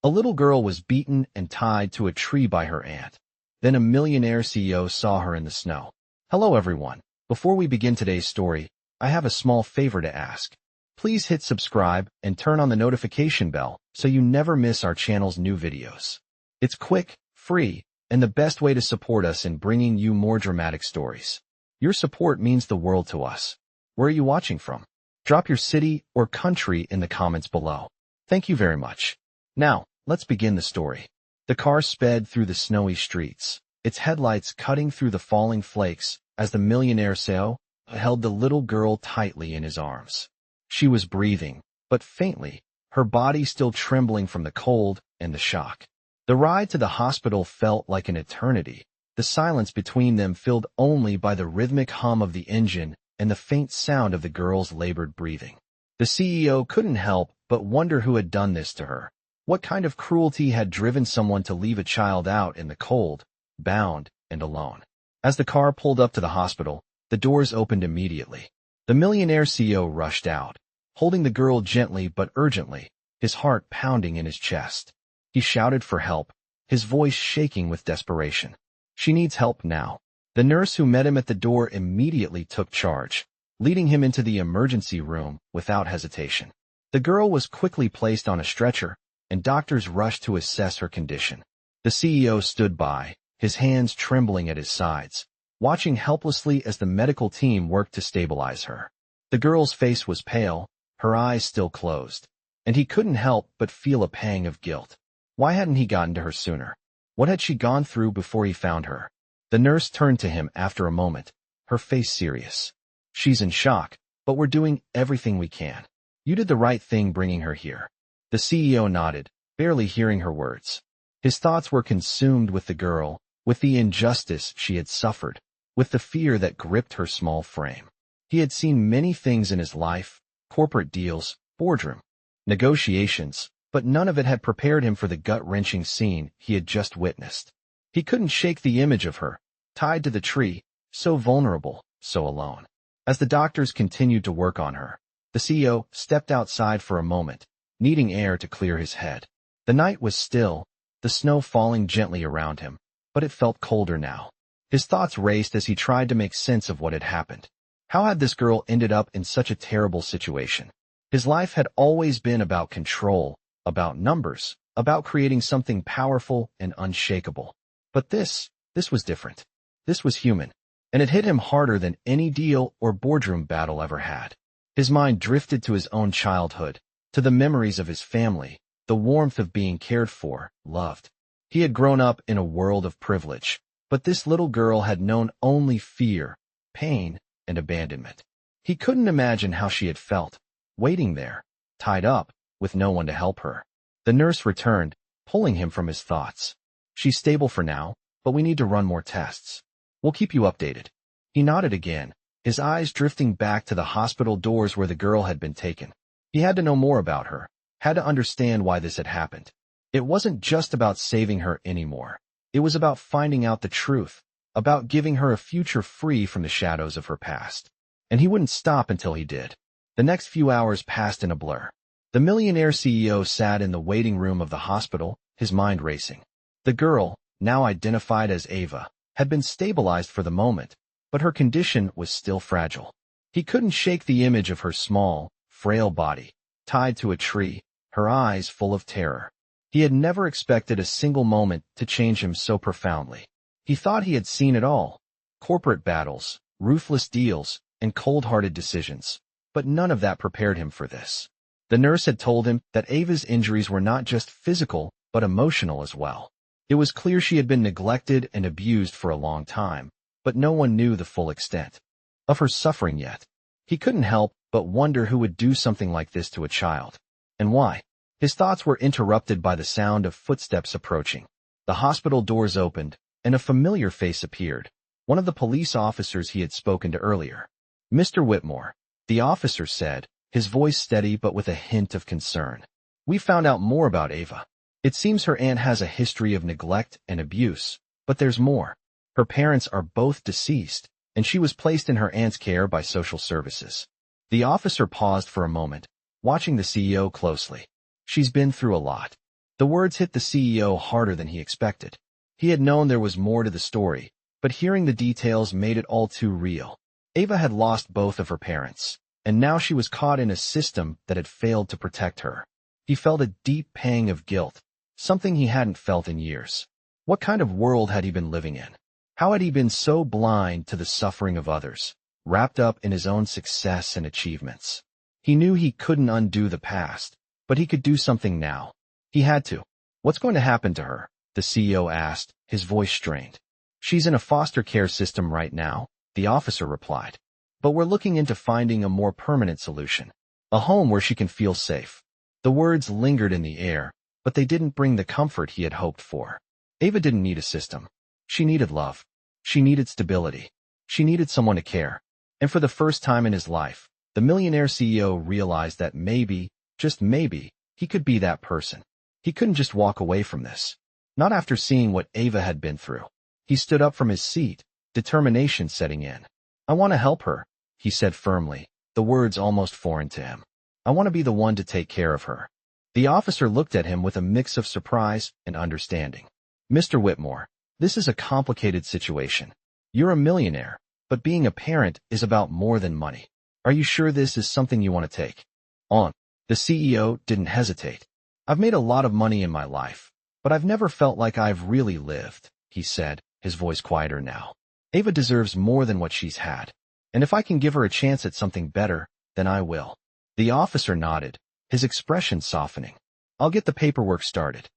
A little girl was beaten and tied to a tree by her aunt. Then a millionaire CEO saw her in the snow. Hello everyone. Before we begin today's story, I have a small favor to ask. Please hit subscribe and turn on the notification bell so you never miss our channel's new videos. It's quick, free, and the best way to support us in bringing you more dramatic stories. Your support means the world to us. Where are you watching from? Drop your city or country in the comments below. Thank you very much. Now, let's begin the story. The car sped through the snowy streets, its headlights cutting through the falling flakes as the millionaire CEO held the little girl tightly in his arms. She was breathing, but faintly, her body still trembling from the cold and the shock. The ride to the hospital felt like an eternity, the silence between them filled only by the rhythmic hum of the engine and the faint sound of the girl's labored breathing. The CEO couldn't help but wonder who had done this to her. What kind of cruelty had driven someone to leave a child out in the cold, bound, and alone? As the car pulled up to the hospital, the doors opened immediately. The millionaire CEO rushed out, holding the girl gently but urgently, his heart pounding in his chest. He shouted for help, his voice shaking with desperation. She needs help now. The nurse who met him at the door immediately took charge, leading him into the emergency room without hesitation. The girl was quickly placed on a stretcher, and doctors rushed to assess her condition. The CEO stood by, his hands trembling at his sides, watching helplessly as the medical team worked to stabilize her. The girl's face was pale, her eyes still closed, and he couldn't help but feel a pang of guilt. Why hadn't he gotten to her sooner? What had she gone through before he found her? The nurse turned to him after a moment, her face serious. She's in shock, but we're doing everything we can. You did the right thing bringing her here. The CEO nodded, barely hearing her words. His thoughts were consumed with the girl, with the injustice she had suffered, with the fear that gripped her small frame. He had seen many things in his life, corporate deals, boardroom negotiations, but none of it had prepared him for the gut-wrenching scene he had just witnessed. He couldn't shake the image of her, tied to the tree, so vulnerable, so alone. As the doctors continued to work on her, the CEO stepped outside for a moment, needing air to clear his head. The night was still, the snow falling gently around him, but it felt colder now. His thoughts raced as he tried to make sense of what had happened. How had this girl ended up in such a terrible situation? His life had always been about control, about numbers, about creating something powerful and unshakable. But this was different. This was human, and it hit him harder than any deal or boardroom battle ever had. His mind drifted to his own childhood, to the memories of his family, the warmth of being cared for, loved. He had grown up in a world of privilege, but this little girl had known only fear, pain, and abandonment. He couldn't imagine how she had felt, waiting there, tied up, with no one to help her. The nurse returned, pulling him from his thoughts. She's stable for now, but we need to run more tests. We'll keep you updated. He nodded again, his eyes drifting back to the hospital doors where the girl had been taken. He had to know more about her, had to understand why this had happened. It wasn't just about saving her anymore. It was about finding out the truth, about giving her a future free from the shadows of her past. And he wouldn't stop until he did. The next few hours passed in a blur. The millionaire CEO sat in the waiting room of the hospital, his mind racing. The girl, now identified as Ava, had been stabilized for the moment, but her condition was still fragile. He couldn't shake the image of her small, frail body, tied to a tree, her eyes full of terror. He had never expected a single moment to change him so profoundly. He thought he had seen it all: corporate battles, ruthless deals, and cold-hearted decisions. But none of that prepared him for this. The nurse had told him that Ava's injuries were not just physical, but emotional as well. It was clear she had been neglected and abused for a long time, but no one knew the full extent of her suffering yet. He couldn't help but wonder who would do something like this to a child, and why. His thoughts were interrupted by the sound of footsteps approaching. The hospital doors opened, and a familiar face appeared, one of the police officers he had spoken to earlier. "Mr. Whitmore," the officer said, his voice steady but with a hint of concern. "We found out more about Ava. It seems her aunt has a history of neglect and abuse, but there's more. Her parents are both deceased, and she was placed in her aunt's care by social services." The officer paused for a moment, watching the CEO closely. "She's been through a lot." The words hit the CEO harder than he expected. He had known there was more to the story, but hearing the details made it all too real. Ava had lost both of her parents, and now she was caught in a system that had failed to protect her. He felt a deep pang of guilt, something he hadn't felt in years. What kind of world had he been living in? How had he been so blind to the suffering of others, wrapped up in his own success and achievements? He knew he couldn't undo the past, but he could do something now. He had to. What's going to happen to her? The CEO asked, his voice strained. She's in a foster care system right now, the officer replied. But we're looking into finding a more permanent solution. A home where she can feel safe. The words lingered in the air, but they didn't bring the comfort he had hoped for. Ava didn't need a system. She needed love. She needed stability. She needed someone to care. And for the first time in his life, the Millionaire CEO realized that maybe, just maybe, he could be that person. He couldn't just walk away from this. Not after seeing what Ava had been through. He stood up from his seat, determination setting in. I want to help her, he said firmly, the words almost foreign to him. I want to be the one to take care of her. The officer looked at him with a mix of surprise and understanding. Mr. Whitmore, this is a complicated situation. You're a millionaire, but being a parent is about more than money. Are you sure this is something you want to take on? The CEO didn't hesitate. I've made a lot of money in my life, but I've never felt like I've really lived, he said, his voice quieter now. Ava deserves more than what she's had. And if I can give her a chance at something better, then I will. The officer nodded, his expression softening. I'll get the paperwork started.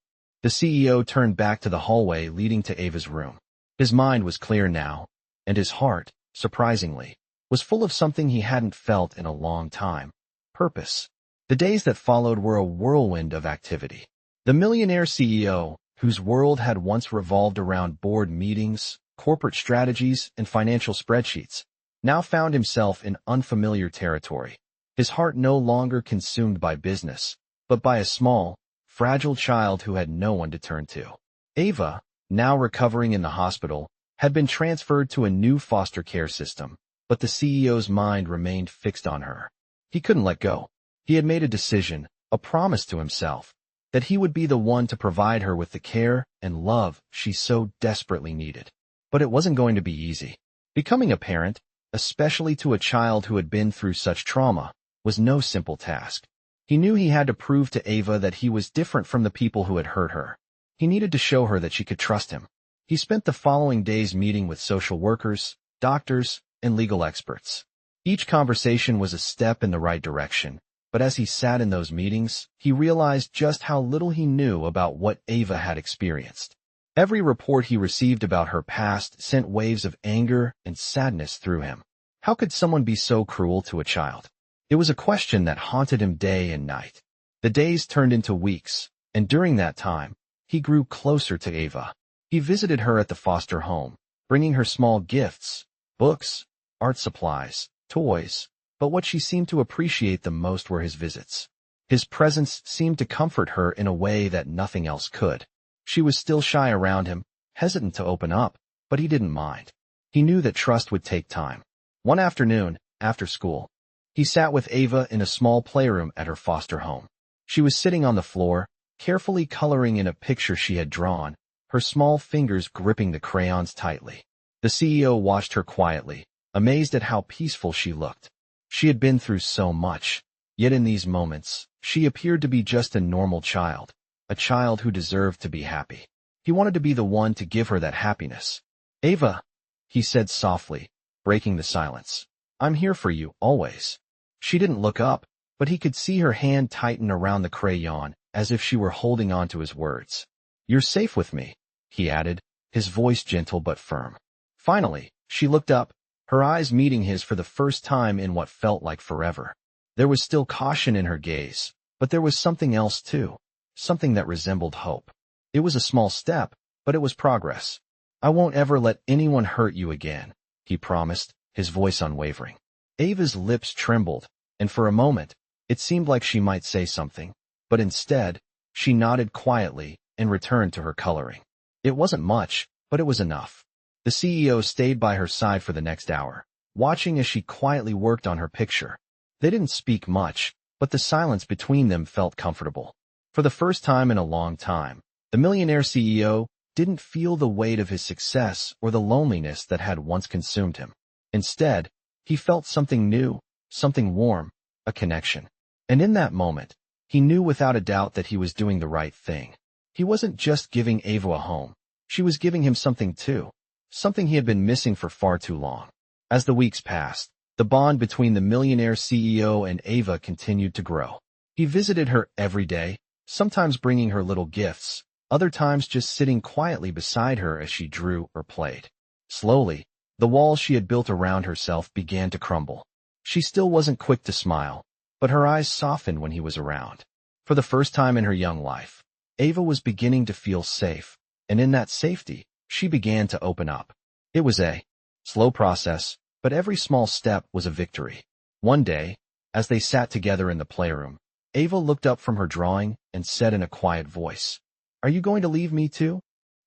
The CEO turned back to the hallway leading to Ava's room. His mind was clear now, and his heart, surprisingly, was full of something he hadn't felt in a long time. Purpose. The days that followed were a whirlwind of activity. The Millionaire CEO, whose world had once revolved around board meetings, corporate strategies, and financial spreadsheets, now found himself in unfamiliar territory. His heart no longer consumed by business, but by a small, fragile child who had no one to turn to. Ava, now recovering in the hospital, had been transferred to a new foster care system, but the CEO's mind remained fixed on her. He couldn't let go. He had made a decision, a promise to himself, that he would be the one to provide her with the care and love she so desperately needed. But it wasn't going to be easy. Becoming a parent, especially to a child who had been through such trauma, was no simple task. He knew he had to prove to Ava that he was different from the people who had hurt her. He needed to show her that she could trust him. He spent the following days meeting with social workers, doctors, and legal experts. Each conversation was a step in the right direction, but as he sat in those meetings, he realized just how little he knew about what Ava had experienced. Every report he received about her past sent waves of anger and sadness through him. How could someone be so cruel to a child? It was a question that haunted him day and night. The days turned into weeks, and during that time, he grew closer to Ava. He visited her at the foster home, bringing her small gifts, books, art supplies, toys, but what she seemed to appreciate the most were his visits. His presence seemed to comfort her in a way that nothing else could. She was still shy around him, hesitant to open up, but he didn't mind. He knew that trust would take time. One afternoon, after school, he sat with Ava in a small playroom at her foster home. She was sitting on the floor, carefully coloring in a picture she had drawn, her small fingers gripping the crayons tightly. The CEO watched her quietly, amazed at how peaceful she looked. She had been through so much, yet in these moments, she appeared to be just a normal child, a child who deserved to be happy. He wanted to be the one to give her that happiness. Ava, he said softly, breaking the silence. I'm here for you, always. She didn't look up, but he could see her hand tighten around the crayon, as if she were holding on to his words. You're safe with me, he added, his voice gentle but firm. Finally, she looked up, her eyes meeting his for the first time in what felt like forever. There was still caution in her gaze, but there was something else too, something that resembled hope. It was a small step, but it was progress. I won't ever let anyone hurt you again, he promised, his voice unwavering. Ava's lips trembled, and for a moment, it seemed like she might say something, but instead, she nodded quietly and returned to her coloring. It wasn't much, but it was enough. The CEO stayed by her side for the next hour, watching as she quietly worked on her picture. They didn't speak much, but the silence between them felt comfortable. For the first time in a long time, the millionaire CEO didn't feel the weight of his success or the loneliness that had once consumed him. Instead, he felt something new, something warm, a connection. And in that moment, he knew without a doubt that he was doing the right thing. He wasn't just giving Ava a home. She was giving him something too, something he had been missing for far too long. As the weeks passed, the bond between the millionaire CEO and Ava continued to grow. He visited her every day, sometimes bringing her little gifts, other times just sitting quietly beside her as she drew or played. Slowly, the walls she had built around herself began to crumble. She still wasn't quick to smile, but her eyes softened when he was around. For the first time in her young life, Ava was beginning to feel safe, and in that safety, she began to open up. It was a slow process, but every small step was a victory. One day, as they sat together in the playroom, Ava looked up from her drawing and said in a quiet voice, "Are you going to leave me too?"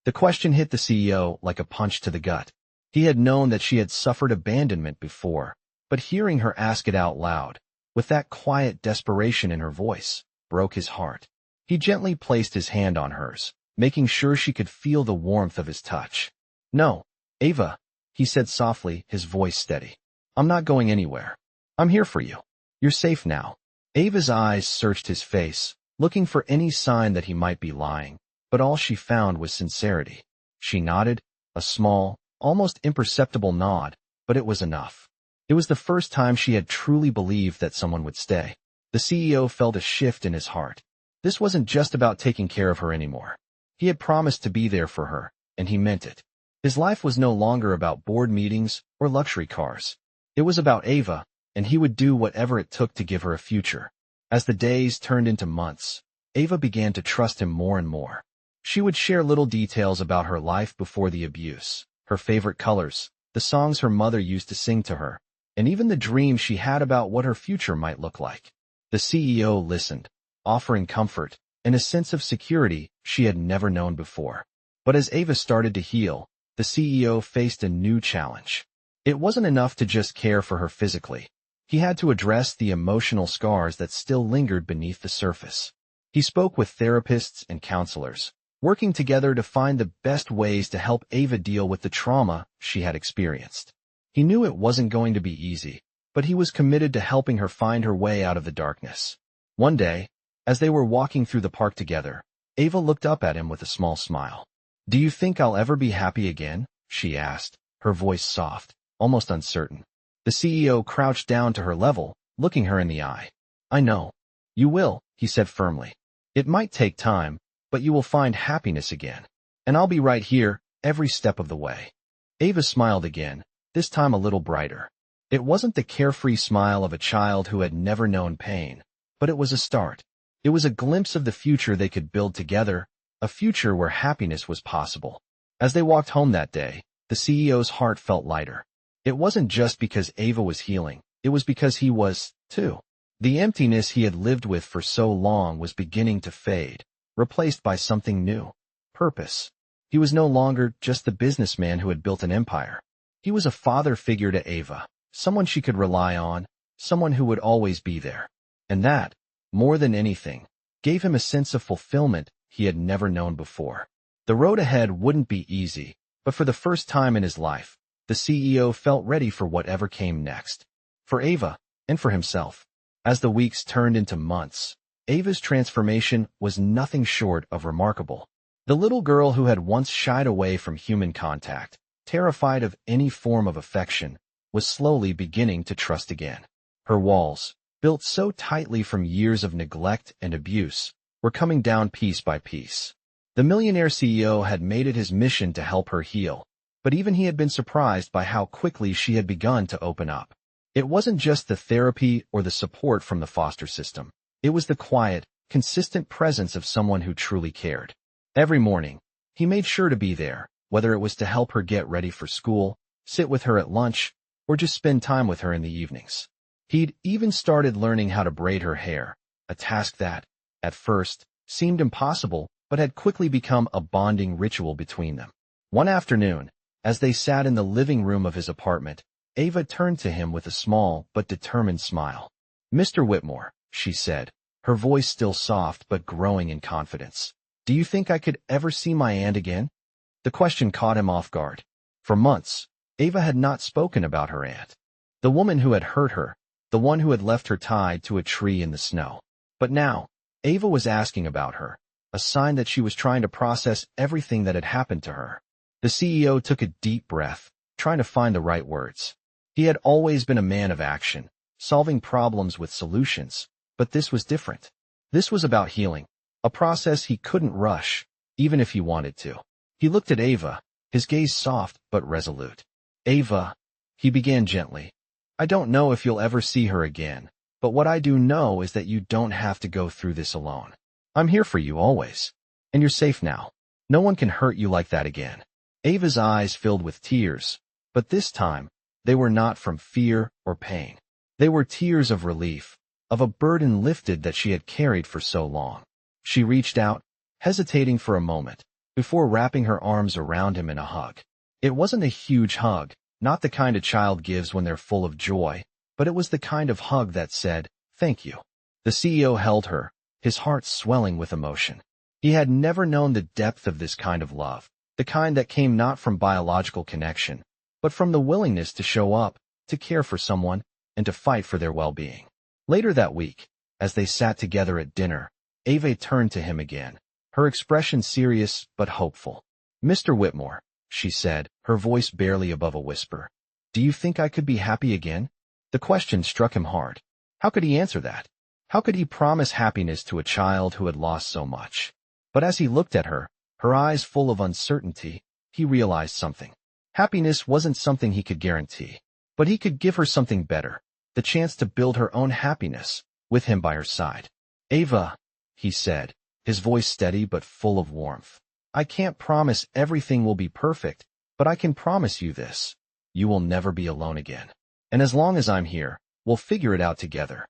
The question hit the CEO like a punch to the gut. He had known that she had suffered abandonment before, but hearing her ask it out loud, with that quiet desperation in her voice, broke his heart. He gently placed his hand on hers, making sure she could feel the warmth of his touch. "No, Ava," he said softly, his voice steady. "I'm not going anywhere. I'm here for you. You're safe now." Ava's eyes searched his face, looking for any sign that he might be lying, but all she found was sincerity. She nodded, a small, almost imperceptible nod, but it was enough. It was the first time she had truly believed that someone would stay. The CEO felt a shift in his heart. This wasn't just about taking care of her anymore. He had promised to be there for her, and he meant it. His life was no longer about board meetings or luxury cars. It was about Ava, and he would do whatever it took to give her a future. As the days turned into months, Ava began to trust him more and more. She would share little details about her life before the abuse, her favorite colors, the songs her mother used to sing to her, and even the dreams she had about what her future might look like. The CEO listened, offering comfort and a sense of security she had never known before. But as Ava started to heal, the CEO faced a new challenge. It wasn't enough to just care for her physically. He had to address the emotional scars that still lingered beneath the surface. He spoke with therapists and counselors, working together to find the best ways to help Ava deal with the trauma she had experienced. He knew it wasn't going to be easy, but he was committed to helping her find her way out of the darkness. One day, as they were walking through the park together, Ava looked up at him with a small smile. "Do you think I'll ever be happy again?" she asked, her voice soft, almost uncertain. The CEO crouched down to her level, looking her in the eye. "I know. You will," he said firmly. "It might take time, but you will find happiness again. And I'll be right here, every step of the way." Ava smiled again, this time a little brighter. It wasn't the carefree smile of a child who had never known pain, but it was a start. It was a glimpse of the future they could build together, a future where happiness was possible. As they walked home that day, the CEO's heart felt lighter. It wasn't just because Ava was healing, it was because he was, too. The emptiness he had lived with for so long was beginning to fade, replaced by something new. Purpose. He was no longer just the businessman who had built an empire. He was a father figure to Ava, someone she could rely on, someone who would always be there. And that, more than anything, gave him a sense of fulfillment he had never known before. The road ahead wouldn't be easy, but for the first time in his life, the CEO felt ready for whatever came next. For Ava, and for himself. As the weeks turned into months, Ava's transformation was nothing short of remarkable. The little girl who had once shied away from human contact, terrified of any form of affection, was slowly beginning to trust again. Her walls, built so tightly from years of neglect and abuse, were coming down piece by piece. The millionaire CEO had made it his mission to help her heal, but even he had been surprised by how quickly she had begun to open up. It wasn't just the therapy or the support from the foster system. It was the quiet, consistent presence of someone who truly cared. Every morning, he made sure to be there, whether it was to help her get ready for school, sit with her at lunch, or just spend time with her in the evenings. He'd even started learning how to braid her hair, a task that, at first, seemed impossible, but had quickly become a bonding ritual between them. One afternoon, as they sat in the living room of his apartment, Ava turned to him with a small but determined smile. "Mr. Whitmore," she said, her voice still soft but growing in confidence. Do you think I could ever see my aunt again? The question caught him off guard. For months, Ava had not spoken about her aunt. The woman who had hurt her, the one who had left her tied to a tree in the snow. But now, Ava was asking about her, a sign that she was trying to process everything that had happened to her. The CEO took a deep breath, trying to find the right words. He had always been a man of action, solving problems with solutions, but this was different. This was about healing, a process he couldn't rush, even if he wanted to. He looked at Ava, his gaze soft but resolute. Ava, he began gently, I don't know if you'll ever see her again, but what I do know is that you don't have to go through this alone. I'm here for you always. And you're safe now. No one can hurt you like that again. Ava's eyes filled with tears, but this time, they were not from fear or pain. They were tears of relief, of a burden lifted that she had carried for so long. She reached out, hesitating for a moment, before wrapping her arms around him in a hug. It wasn't a huge hug, not the kind a child gives when they're full of joy, but it was the kind of hug that said, thank you. The CEO held her, his heart swelling with emotion. He had never known the depth of this kind of love, the kind that came not from biological connection, but from the willingness to show up, to care for someone, and to fight for their well-being. Later that week, as they sat together at dinner, Ava turned to him again, her expression serious but hopeful. Mr. Whitmore, she said, her voice barely above a whisper. Do you think I could be happy again? The question struck him hard. How could he answer that? How could he promise happiness to a child who had lost so much? But as he looked at her, her eyes full of uncertainty, he realized something. Happiness wasn't something he could guarantee, but he could give her something better, the chance to build her own happiness, with him by her side. Ava, he said, his voice steady but full of warmth. I can't promise everything will be perfect, but I can promise you this. You will never be alone again. And as long as I'm here, we'll figure it out together.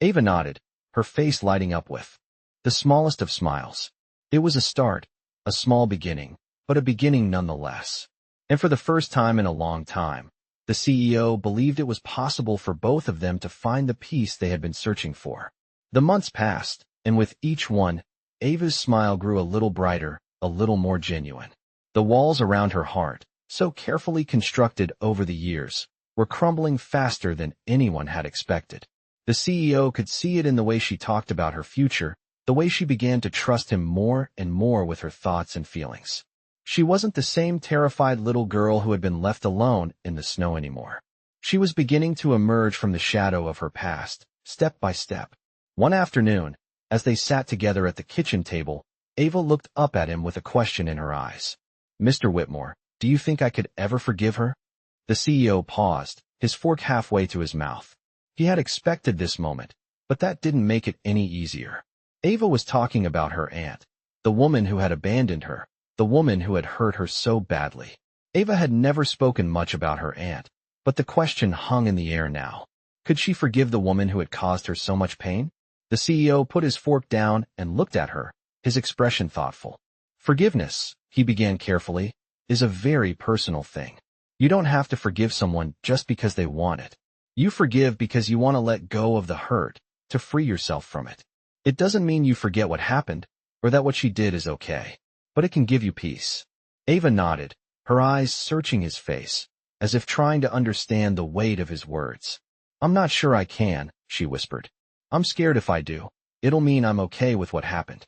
Ava nodded, her face lighting up with the smallest of smiles. It was a start, a small beginning, but a beginning nonetheless. And for the first time in a long time, the CEO believed it was possible for both of them to find the peace they had been searching for. The months passed, and with each one, Ava's smile grew a little brighter, a little more genuine. The walls around her heart, so carefully constructed over the years, were crumbling faster than anyone had expected. The CEO could see it in the way she talked about her future, the way she began to trust him more and more with her thoughts and feelings. She wasn't the same terrified little girl who had been left alone in the snow anymore. She was beginning to emerge from the shadow of her past, step by step. One afternoon, as they sat together at the kitchen table, Ava looked up at him with a question in her eyes. Mr. Whitmore, do you think I could ever forgive her? The CEO paused, his fork halfway to his mouth. He had expected this moment, but that didn't make it any easier. Ava was talking about her aunt, the woman who had abandoned her, the woman who had hurt her so badly. Ava had never spoken much about her aunt, but the question hung in the air now. Could she forgive the woman who had caused her so much pain? The CEO put his fork down and looked at her, his expression thoughtful. Forgiveness, he began carefully, is a very personal thing. You don't have to forgive someone just because they want it. You forgive because you want to let go of the hurt, to free yourself from it. It doesn't mean you forget what happened, or that what she did is okay, but it can give you peace. Ava nodded, her eyes searching his face, as if trying to understand the weight of his words. I'm not sure I can, she whispered. I'm scared if I do. It'll mean I'm okay with what happened.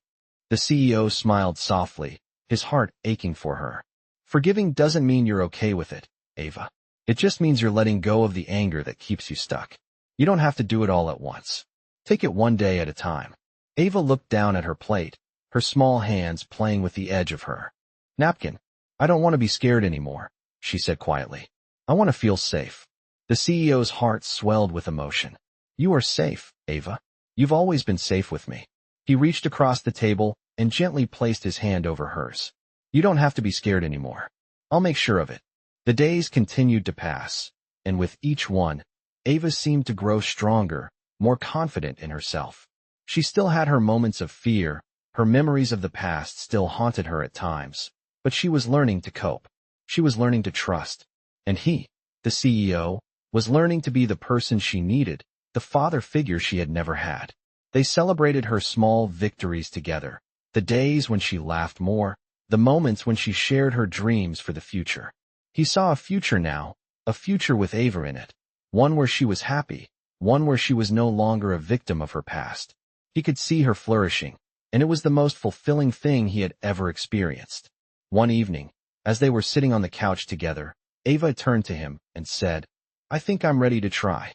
The CEO smiled softly, his heart aching for her. Forgiving doesn't mean you're okay with it, Ava. It just means you're letting go of the anger that keeps you stuck. You don't have to do it all at once. Take it one day at a time. Ava looked down at her plate, her small hands playing with the edge of her napkin. I don't want to be scared anymore, she said quietly. I want to feel safe. The CEO's heart swelled with emotion. You are safe, Ava. You've always been safe with me. He reached across the table and gently placed his hand over hers. You don't have to be scared anymore. I'll make sure of it. The days continued to pass, and with each one, Ava seemed to grow stronger, more confident in herself. She still had her moments of fear, her memories of the past still haunted her at times, but she was learning to cope. She was learning to trust. And he, the CEO, was learning to be the person she needed, the father figure she had never had. They celebrated her small victories together, the days when she laughed more, the moments when she shared her dreams for the future. He saw a future now, a future with Ava in it, one where she was happy, one where she was no longer a victim of her past. He could see her flourishing, and it was the most fulfilling thing he had ever experienced. One evening, as they were sitting on the couch together, Ava turned to him and said, "I think I'm ready to try."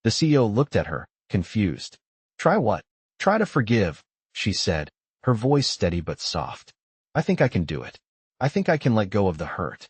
The CEO looked at her, confused. "Try what?" "Try to forgive," she said, her voice steady but soft. "I think I can do it. I think I can let go of the hurt."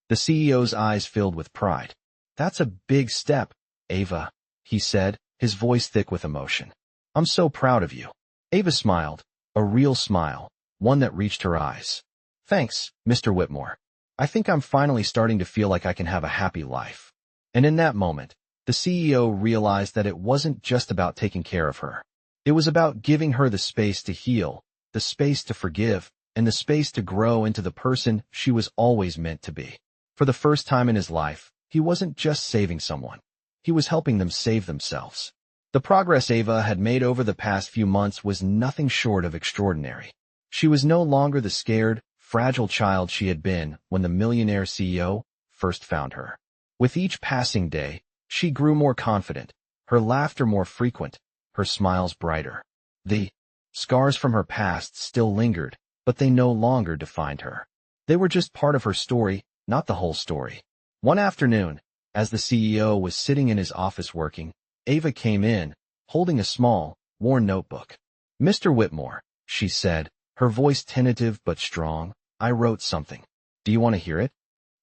The CEO's eyes filled with pride. "That's a big step, Ava," he said, his voice thick with emotion. "I'm so proud of you." Ava smiled, a real smile, one that reached her eyes. "Thanks, Mr. Whitmore. I think I'm finally starting to feel like I can have a happy life." And in that moment, the CEO realized that it wasn't just about taking care of her. It was about giving her the space to heal, the space to forgive, and the space to grow into the person she was always meant to be. For the first time in his life, he wasn't just saving someone. He was helping them save themselves. The progress Ava had made over the past few months was nothing short of extraordinary. She was no longer the scared, fragile child she had been when the Millionaire CEO first found her. With each passing day, she grew more confident, her laughter more frequent, her smiles brighter. The scars from her past still lingered, but they no longer defined her. They were just part of her story, not the whole story. One afternoon, as the CEO was sitting in his office working, Ava came in, holding a small, worn notebook. "Mr. Whitmore," she said, her voice tentative but strong, "I wrote something. Do you want to hear it?"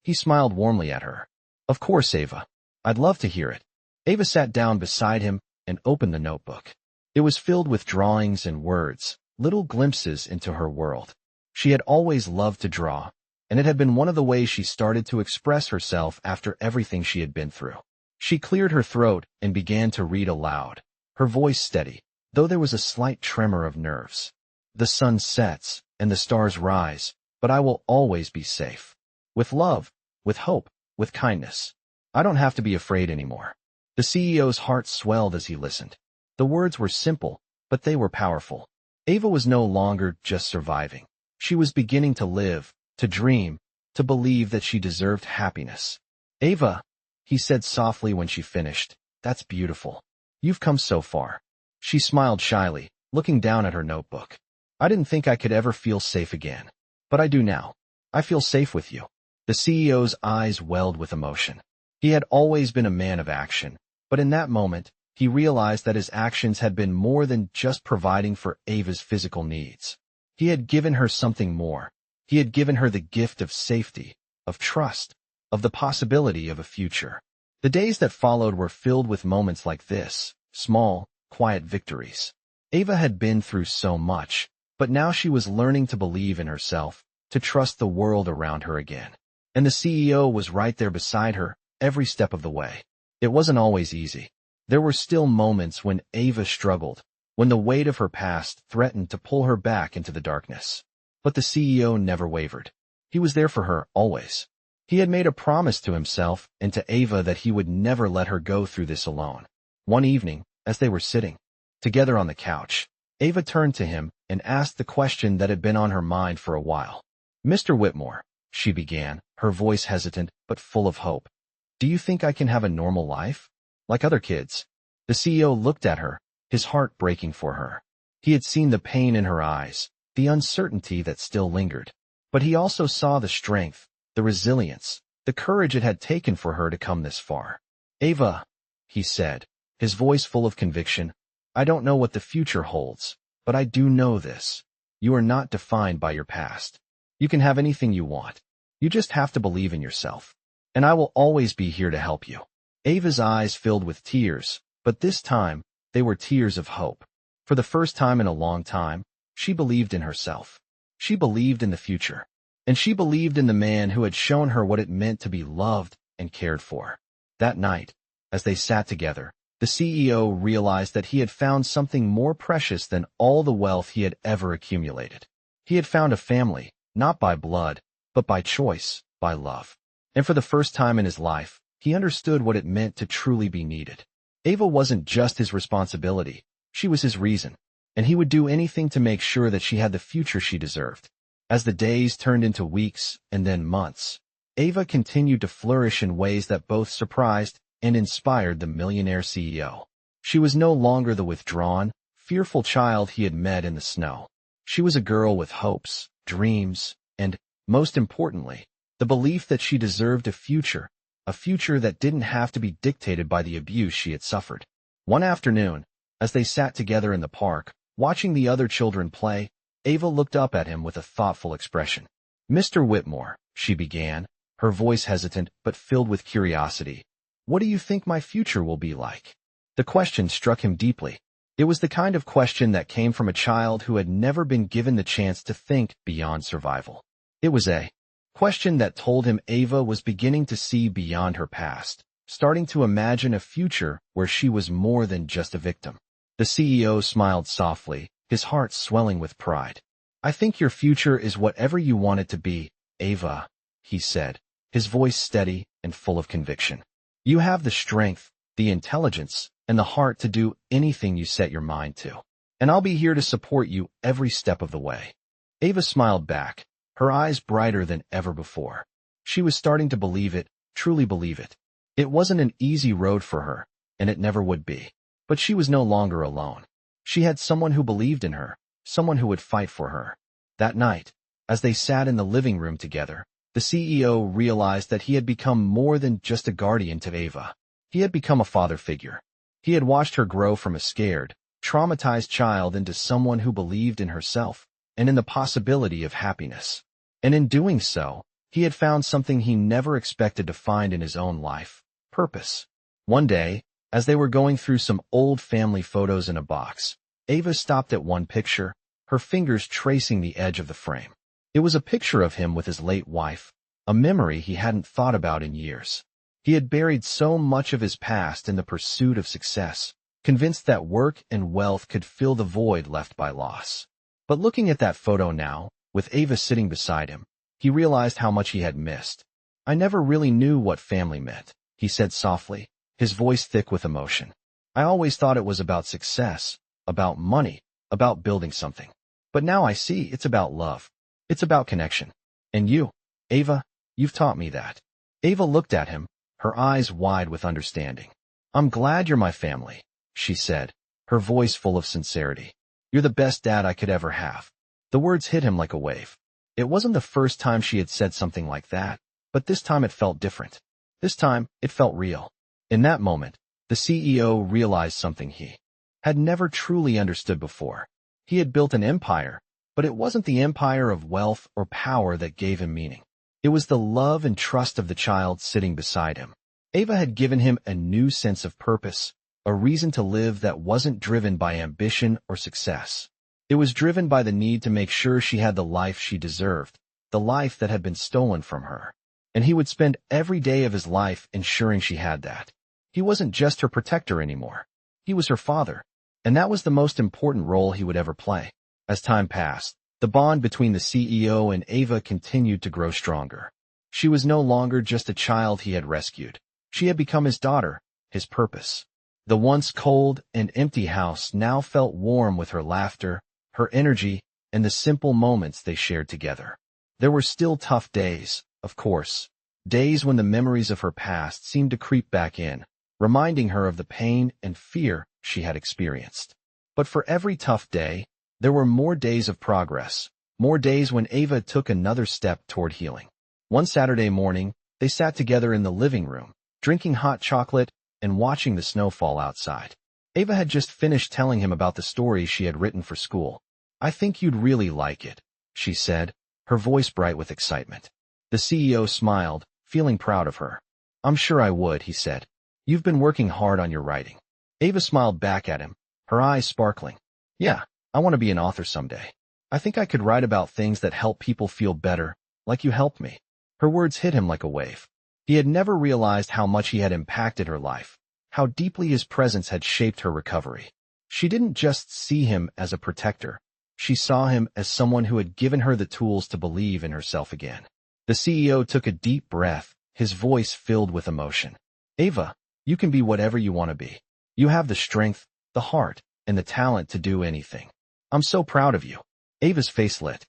He smiled warmly at her. "Of course, Ava. I'd love to hear it." Ava sat down beside him and opened the notebook. It was filled with drawings and words, little glimpses into her world. She had always loved to draw, and it had been one of the ways she started to express herself after everything she had been through. She cleared her throat and began to read aloud, her voice steady, though there was a slight tremor of nerves. "The sun sets, and the stars rise, but I will always be safe. With love, with hope, with kindness. I don't have to be afraid anymore." The CEO's heart swelled as he listened. The words were simple, but they were powerful. Ava was no longer just surviving. She was beginning to live, to dream, to believe that she deserved happiness. "Ava," he said softly when she finished, "that's beautiful. You've come so far." She smiled shyly, looking down at her notebook. "I didn't think I could ever feel safe again. But I do now. I feel safe with you." The CEO's eyes welled with emotion. He had always been a man of action, but in that moment, he realized that his actions had been more than just providing for Ava's physical needs. He had given her something more. He had given her the gift of safety, of trust, of the possibility of a future. The days that followed were filled with moments like this, small, quiet victories. Ava had been through so much, but now she was learning to believe in herself, to trust the world around her again. And the CEO was right there beside her, every step of the way. It wasn't always easy. There were still moments when Ava struggled, when the weight of her past threatened to pull her back into the darkness. But the CEO never wavered. He was there for her, always. He had made a promise to himself and to Ava that he would never let her go through this alone. One evening, as they were sitting together on the couch, Ava turned to him and asked the question that had been on her mind for a while. "Mr. Whitmore," she began, her voice hesitant but full of hope, "do you think I can have a normal life? Like other kids?" The CEO looked at her, his heart breaking for her. He had seen the pain in her eyes, the uncertainty that still lingered. But he also saw the strength, the resilience, the courage it had taken for her to come this far. "Ava," he said, his voice full of conviction, "I don't know what the future holds, but I do know this. You are not defined by your past. You can have anything you want. You just have to believe in yourself. And I will always be here to help you." Ava's eyes filled with tears, but this time, they were tears of hope. For the first time in a long time, she believed in herself. She believed in the future. And she believed in the man who had shown her what it meant to be loved and cared for. That night, as they sat together, the CEO realized that he had found something more precious than all the wealth he had ever accumulated. He had found a family, not by blood, but by choice, by love. And for the first time in his life, he understood what it meant to truly be needed. Ava wasn't just his responsibility, she was his reason. and he would do anything to make sure that she had the future she deserved. As the days turned into weeks and then months, Ava continued to flourish in ways that both surprised and inspired the millionaire CEO. She was no longer the withdrawn, fearful child he had met in the snow. She was a girl with hopes, dreams, and, most importantly, the belief that she deserved a future that didn't have to be dictated by the abuse she had suffered. One afternoon, as they sat together in the park, watching the other children play, Ava looked up at him with a thoughtful expression. "Mr. Whitmore," she began, her voice hesitant but filled with curiosity, "what do you think my future will be like?" The question struck him deeply. It was the kind of question that came from a child who had never been given the chance to think beyond survival. It was a question that told him Ava was beginning to see beyond her past, starting to imagine a future where she was more than just a victim. The CEO smiled softly, his heart swelling with pride. "I think your future is whatever you want it to be, Ava," he said, his voice steady and full of conviction. "You have the strength, the intelligence, and the heart to do anything you set your mind to. And I'll be here to support you every step of the way." Ava smiled back, her eyes brighter than ever before. She was starting to believe it, truly believe it. It wasn't an easy road for her, and it never would be. But she was no longer alone. She had someone who believed in her, someone who would fight for her. That night, as they sat in the living room together, the CEO realized that he had become more than just a guardian to Ava. He had become a father figure. He had watched her grow from a scared, traumatized child into someone who believed in herself and in the possibility of happiness. And in doing so, he had found something he never expected to find in his own life: purpose. One day, as they were going through some old family photos in a box, Ava stopped at one picture, her fingers tracing the edge of the frame. It was a picture of him with his late wife, a memory he hadn't thought about in years. He had buried so much of his past in the pursuit of success, convinced that work and wealth could fill the void left by loss. But looking at that photo now, with Ava sitting beside him, he realized how much he had missed. "I never really knew what family meant," he said softly, his voice thick with emotion. "I always thought it was about success, about money, about building something. But now I see it's about love. It's about connection. And you, Ava, you've taught me that." Ava looked at him, her eyes wide with understanding. "I'm glad you're my family," she said, her voice full of sincerity. "You're the best dad I could ever have." The words hit him like a wave. It wasn't the first time she had said something like that, but this time it felt different. This time, it felt real. In that moment, the CEO realized something he had never truly understood before. He had built an empire, but it wasn't the empire of wealth or power that gave him meaning. It was the love and trust of the child sitting beside him. Ava had given him a new sense of purpose, a reason to live that wasn't driven by ambition or success. It was driven by the need to make sure she had the life she deserved, the life that had been stolen from her. And he would spend every day of his life ensuring she had that. He wasn't just her protector anymore. He was her father, and that was the most important role he would ever play. As time passed, the bond between the CEO and Ava continued to grow stronger. She was no longer just a child he had rescued. She had become his daughter, his purpose. The once cold and empty house now felt warm with her laughter, her energy, and the simple moments they shared together. There were still tough days, of course, days when the memories of her past seemed to creep back in, reminding her of the pain and fear she had experienced. But for every tough day, there were more days of progress, more days when Ava took another step toward healing. One Saturday morning, they sat together in the living room, drinking hot chocolate and watching the snow fall outside. Ava had just finished telling him about the stories she had written for school. "I think you'd really like it," she said, her voice bright with excitement. The CEO smiled, feeling proud of her. "I'm sure I would," he said. "You've been working hard on your writing." Ava smiled back at him, her eyes sparkling. "Yeah, I want to be an author someday. I think I could write about things that help people feel better, like you helped me." Her words hit him like a wave. He had never realized how much he had impacted her life, how deeply his presence had shaped her recovery. She didn't just see him as a protector. She saw him as someone who had given her the tools to believe in herself again. The CEO took a deep breath, his voice filled with emotion. "Ava, you can be whatever you want to be. You have the strength, the heart, and the talent to do anything. I'm so proud of you. Ava's face lit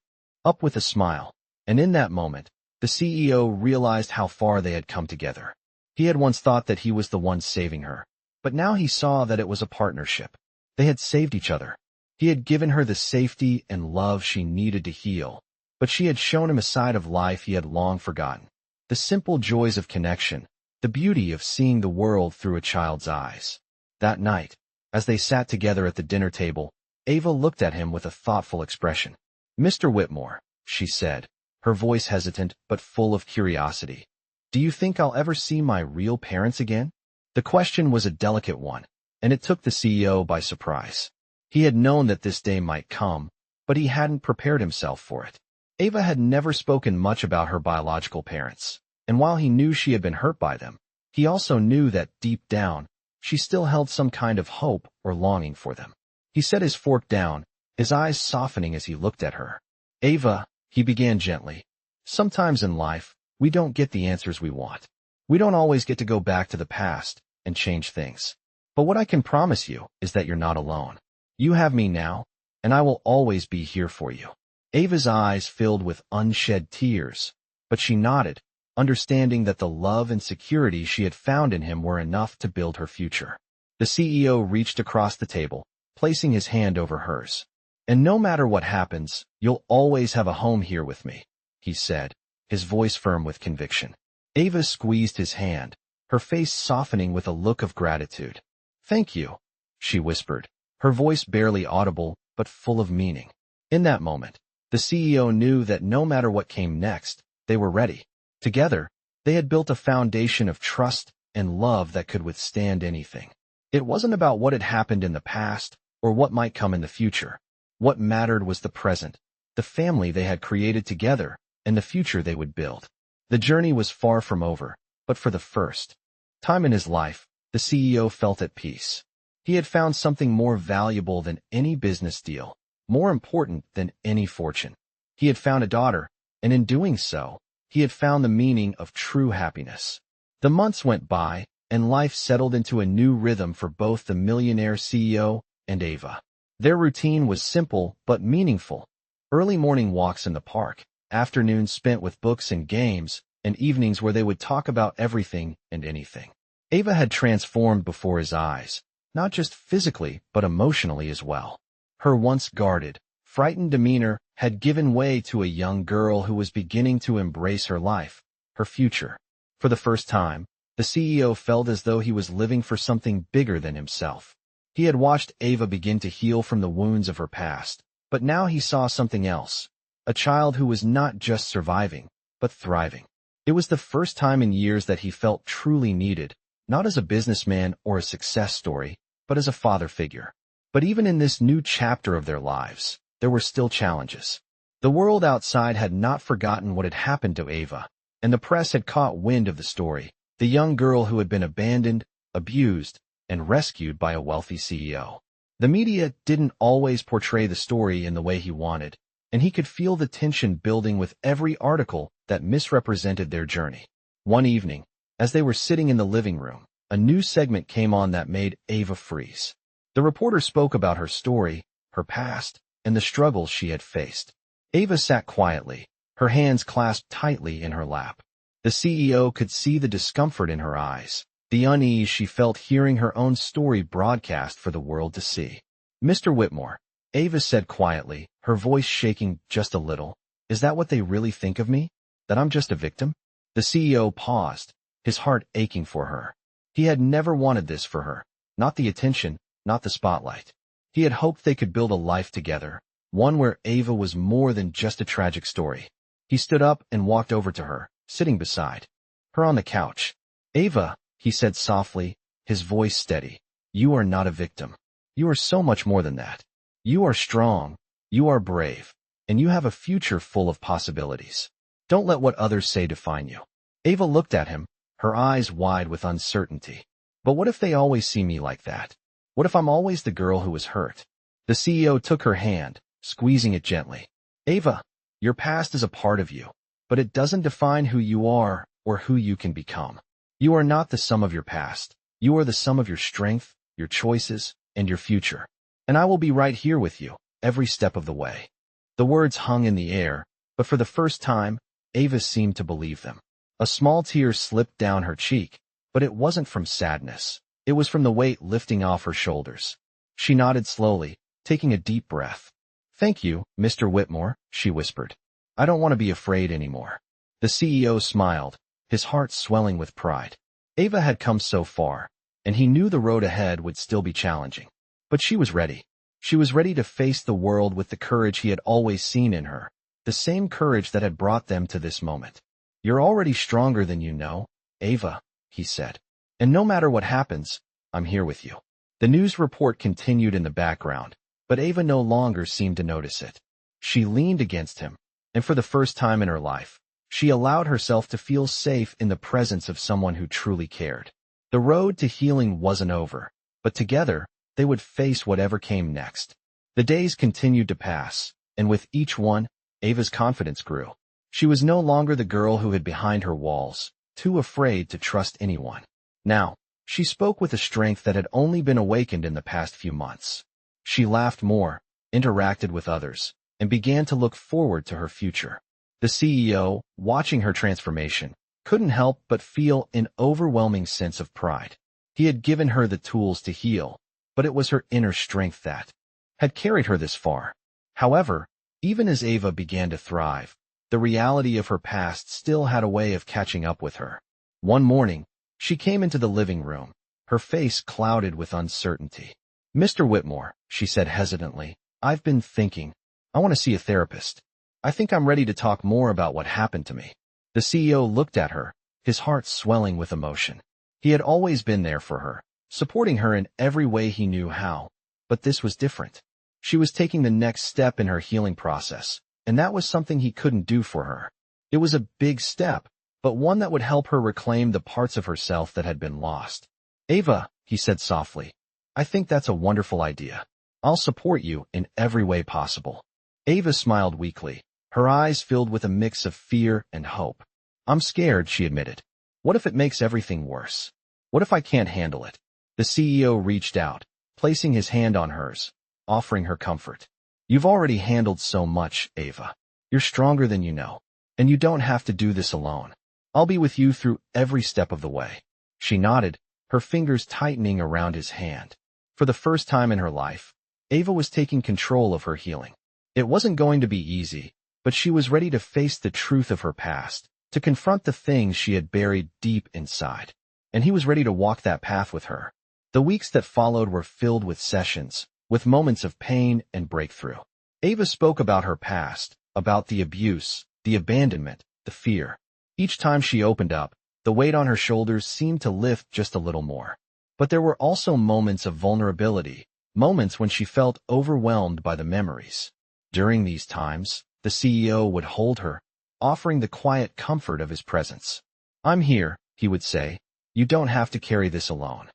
up with a smile, and in that moment, the CEO realized how far they had come together. He had once thought that he was the one saving her, but now he saw that it was a partnership. They had saved each other. He had given her the safety and love she needed to heal, but she had shown him a side of life he had long forgotten. The simple joys of connection, the beauty of seeing the world through a child's eyes. That night, as they sat together at the dinner table, Ava looked at him with a thoughtful expression. "Mr. Whitmore," she said, her voice hesitant but full of curiosity, "do you think I'll ever see my real parents again?" The question was a delicate one, and it took the CEO by surprise. He had known that this day might come, but he hadn't prepared himself for it. Ava had never spoken much about her biological parents, and while he knew she had been hurt by them, he also knew that deep down, she still held some kind of hope or longing for them. He set his fork down, his eyes softening as he looked at her. "Ava," he began gently, "sometimes in life, we don't get the answers we want. We don't always get to go back to the past and change things. But what I can promise you is that you're not alone. You have me now, and I will always be here for you." Ava's eyes filled with unshed tears, but she nodded, understanding that the love and security she had found in him were enough to build her future. The CEO reached across the table, placing his hand over hers. "And no matter what happens, you'll always have a home here with me," he said, his voice firm with conviction. Ava squeezed his hand, her face softening with a look of gratitude. "Thank you," she whispered, her voice barely audible but full of meaning. In that moment, the CEO knew that no matter what came next, they were ready. Together, they had built a foundation of trust and love that could withstand anything. It wasn't about what had happened in the past or what might come in the future. What mattered was the present, the family they had created together, and the future they would build. The journey was far from over, but for the first time in his life, the CEO felt at peace. He had found something more valuable than any business deal, more important than any fortune. He had found a daughter, and in doing so, he had found the meaning of true happiness. The months went by, and life settled into a new rhythm for both the millionaire CEO and Ava. Their routine was simple but meaningful. Early morning walks in the park, afternoons spent with books and games, and evenings where they would talk about everything and anything. Ava had transformed before his eyes, not just physically but emotionally as well. Her once guarded, frightened demeanor had given way to a young girl who was beginning to embrace her life, her future. For the first time, the CEO felt as though he was living for something bigger than himself. He had watched Ava begin to heal from the wounds of her past, but now he saw something else, a child who was not just surviving, but thriving. It was the first time in years that he felt truly needed, not as a businessman or a success story, but as a father figure. But even in this new chapter of their lives, there were still challenges. The world outside had not forgotten what had happened to Ava, and the press had caught wind of the story, the young girl who had been abandoned, abused, and rescued by a wealthy CEO. The media didn't always portray the story in the way he wanted, and he could feel the tension building with every article that misrepresented their journey. One evening, as they were sitting in the living room, a new segment came on that made Ava freeze. The reporter spoke about her story, her past, and the struggles she had faced. Ava sat quietly, her hands clasped tightly in her lap. The CEO could see the discomfort in her eyes, the unease she felt hearing her own story broadcast for the world to see. "Mr. Whitmore," Ava said quietly, her voice shaking just a little, "is that what they really think of me? That I'm just a victim?" The CEO paused, his heart aching for her. He had never wanted this for her, not the attention, not the spotlight. He had hoped they could build a life together, one where Ava was more than just a tragic story. He stood up and walked over to her, sitting beside her on the couch. "Ava," he said softly, his voice steady, "you are not a victim. You are so much more than that. You are strong, you are brave, and you have a future full of possibilities. Don't let what others say define you." Ava looked at him, her eyes wide with uncertainty. "But what if they always see me like that? What if I'm always the girl who was hurt?" The CEO took her hand, squeezing it gently. "Ava, your past is a part of you, but it doesn't define who you are or who you can become. You are not the sum of your past. You are the sum of your strength, your choices, and your future. And I will be right here with you, every step of the way. The words hung in the air, but for the first time, Ava seemed to believe them. A small tear slipped down her cheek, but it wasn't from sadness. It was from the weight lifting off her shoulders. She nodded slowly, taking a deep breath. "Thank you, Mr. Whitmore," she whispered. "I don't want to be afraid anymore." The CEO smiled, his heart swelling with pride. Ava had come so far, and he knew the road ahead would still be challenging. But she was ready. She was ready to face the world with the courage he had always seen in her, the same courage that had brought them to this moment. "You're already stronger than you know, Ava," he said. "And no matter what happens, I'm here with you." The news report continued in the background, but Ava no longer seemed to notice it. She leaned against him, and for the first time in her life, she allowed herself to feel safe in the presence of someone who truly cared. The road to healing wasn't over, but together, they would face whatever came next. The days continued to pass, and with each one, Ava's confidence grew. She was no longer the girl who hid behind her walls, too afraid to trust anyone. Now, she spoke with a strength that had only been awakened in the past few months. She laughed more, interacted with others, and began to look forward to her future. The CEO, watching her transformation, couldn't help but feel an overwhelming sense of pride. He had given her the tools to heal, but it was her inner strength that had carried her this far. However, even as Ava began to thrive, the reality of her past still had a way of catching up with her. One morning, she came into the living room, her face clouded with uncertainty. "Mr. Whitmore," she said hesitantly, "I've been thinking. I want to see a therapist. I think I'm ready to talk more about what happened to me." The CEO looked at her, his heart swelling with emotion. He had always been there for her, supporting her in every way he knew how. But this was different. She was taking the next step in her healing process, and that was something he couldn't do for her. It was a big step, but one that would help her reclaim the parts of herself that had been lost. "Ava," he said softly, "I think that's a wonderful idea. I'll support you in every way possible." Ava smiled weakly, her eyes filled with a mix of fear and hope. "I'm scared," she admitted. "What if it makes everything worse? What if I can't handle it?" The CEO reached out, placing his hand on hers, offering her comfort. "You've already handled so much, Ava. You're stronger than you know, and you don't have to do this alone. I'll be with you through every step of the way." She nodded, her fingers tightening around his hand. For the first time in her life, Ava was taking control of her healing. It wasn't going to be easy, but she was ready to face the truth of her past, to confront the things she had buried deep inside. And he was ready to walk that path with her. The weeks that followed were filled with sessions, with moments of pain and breakthrough. Ava spoke about her past, about the abuse, the abandonment, the fear. Each time she opened up, the weight on her shoulders seemed to lift just a little more. But there were also moments of vulnerability, moments when she felt overwhelmed by the memories. During these times, the CEO would hold her, offering the quiet comfort of his presence. "I'm here," he would say. "You don't have to carry this alone."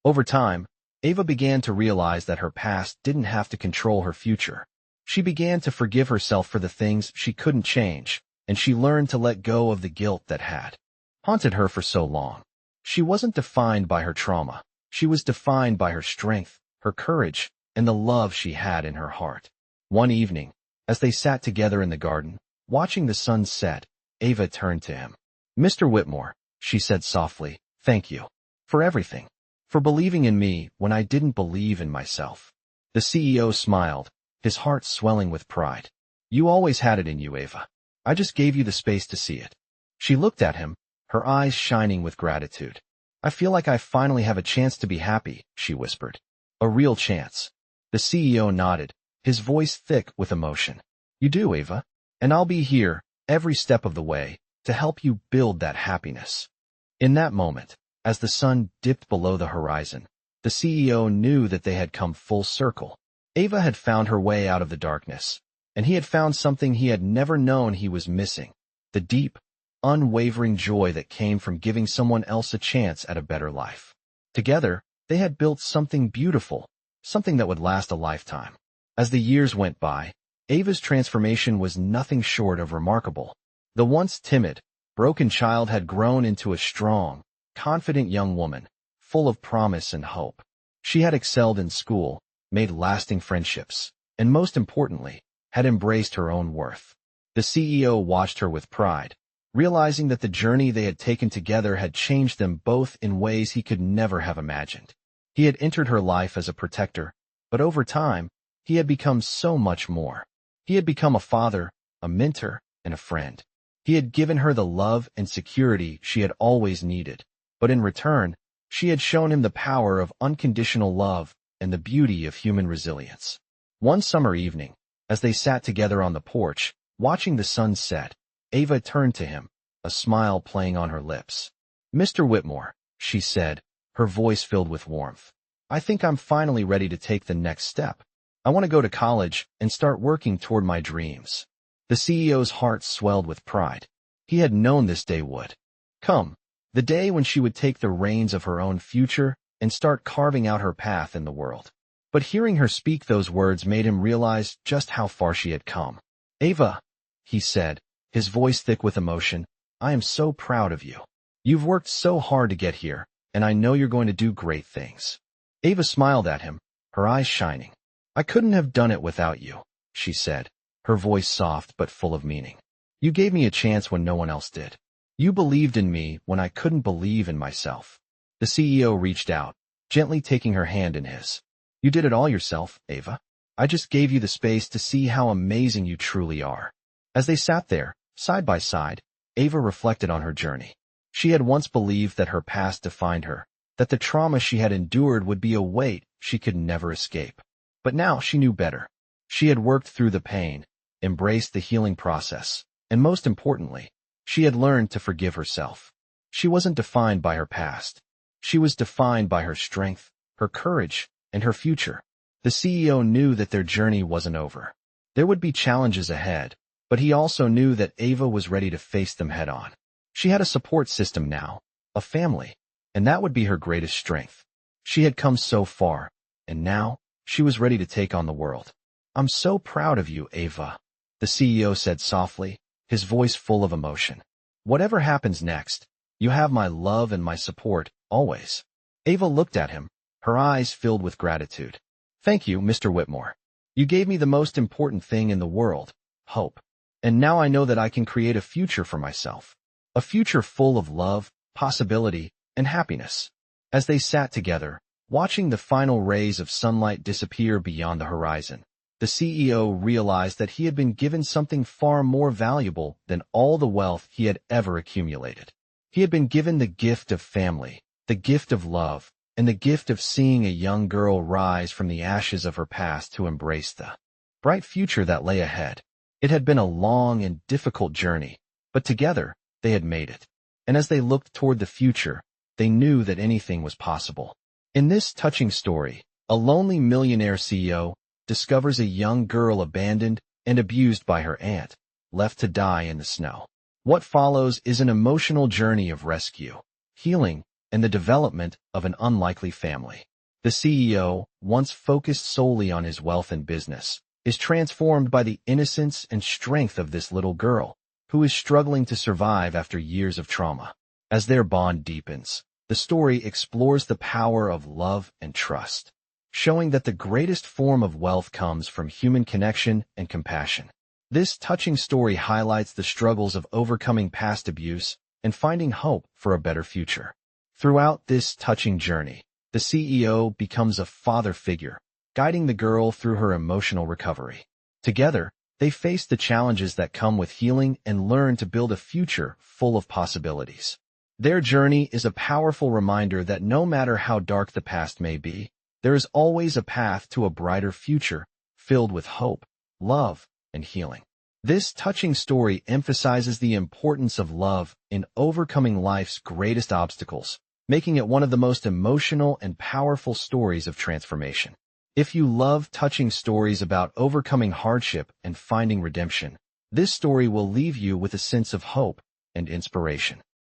Over time, Ava began to realize that her past didn't have to control her future. She began to forgive herself for the things she couldn't change, and she learned to let go of the guilt that had haunted her for so long. She wasn't defined by her trauma. She was defined by her strength, her courage, and the love she had in her heart. One evening, as they sat together in the garden, watching the sun set, Ava turned to him. "Mr. Whitmore," she said softly, "thank you for everything, for believing in me when I didn't believe in myself." The CEO smiled, his heart swelling with pride. "You always had it in you, Ava. I just gave you the space to see it." She looked at him, her eyes shining with gratitude. "I feel like I finally have a chance to be happy," she whispered. "A real chance." The CEO nodded, his voice thick with emotion. "You do, Ava. And I'll be here, every step of the way, to help you build that happiness." In that moment, as the sun dipped below the horizon, the CEO knew that they had come full circle. Ava had found her way out of the darkness, and he had found something he had never known he was missing: the deep, unwavering joy that came from giving someone else a chance at a better life. Together, they had built something beautiful, something that would last a lifetime. As the years went by, Ava's transformation was nothing short of remarkable. The once timid, broken child had grown into a strong, confident young woman, full of promise and hope. She had excelled in school, made lasting friendships, and most importantly, had embraced her own worth. The CEO watched her with pride, realizing that the journey they had taken together had changed them both in ways he could never have imagined. He had entered her life as a protector, but over time, he had become so much more. He had become a father, a mentor, and a friend. He had given her the love and security she had always needed, but in return, she had shown him the power of unconditional love and the beauty of human resilience. One summer evening, as they sat together on the porch, watching the sun set, Ava turned to him, a smile playing on her lips. "Mr. Whitmore," she said, her voice filled with warmth, "I think I'm finally ready to take the next step. I want to go to college and start working toward my dreams." The CEO's heart swelled with pride. He had known this day would come, the day when she would take the reins of her own future and start carving out her path in the world. But hearing her speak those words made him realize just how far she had come. "Ava," he said, his voice thick with emotion, "I am so proud of you. You've worked so hard to get here, and I know you're going to do great things." Ava smiled at him, her eyes shining. "I couldn't have done it without you," she said, her voice soft but full of meaning. "You gave me a chance when no one else did. You believed in me when I couldn't believe in myself." The CEO reached out, gently taking her hand in his. "You did it all yourself, Ava. I just gave you the space to see how amazing you truly are." As they sat there, side by side, Ava reflected on her journey. She had once believed that her past defined her, that the trauma she had endured would be a weight she could never escape. But now she knew better. She had worked through the pain, embraced the healing process, and most importantly, she had learned to forgive herself. She wasn't defined by her past. She was defined by her strength, her courage, and her future. The CEO knew that their journey wasn't over. There would be challenges ahead, but he also knew that Ava was ready to face them head on. She had a support system now, a family, and that would be her greatest strength. She had come so far, and now she was ready to take on the world. "I'm so proud of you, Ava," the CEO said softly, his voice full of emotion. "Whatever happens next, you have my love and my support, always." Ava looked at him, her eyes filled with gratitude. "Thank you, Mr. Whitmore. You gave me the most important thing in the world, hope. And now I know that I can create a future for myself. A future full of love, possibility, and happiness." As they sat together, watching the final rays of sunlight disappear beyond the horizon, the CEO realized that he had been given something far more valuable than all the wealth he had ever accumulated. He had been given the gift of family, the gift of love, and the gift of seeing a young girl rise from the ashes of her past to embrace the bright future that lay ahead. It had been a long and difficult journey, but together, they had made it. And as they looked toward the future, they knew that anything was possible. In this touching story, a lonely millionaire CEO discovers a young girl abandoned and abused by her aunt, left to die in the snow. What follows is an emotional journey of rescue, healing, and the development of an unlikely family. The CEO, once focused solely on his wealth and business, is transformed by the innocence and strength of this little girl, who is struggling to survive after years of trauma. As their bond deepens, the story explores the power of love and trust, showing that the greatest form of wealth comes from human connection and compassion. This touching story highlights the struggles of overcoming past abuse and finding hope for a better future. Throughout this touching journey, the CEO becomes a father figure, guiding the girl through her emotional recovery. Together, they face the challenges that come with healing and learn to build a future full of possibilities. Their journey is a powerful reminder that no matter how dark the past may be, there is always a path to a brighter future filled with hope, love, and healing. This touching story emphasizes the importance of love in overcoming life's greatest obstacles, making it one of the most emotional and powerful stories of transformation. If you love touching stories about overcoming hardship and finding redemption, this story will leave you with a sense of hope and inspiration.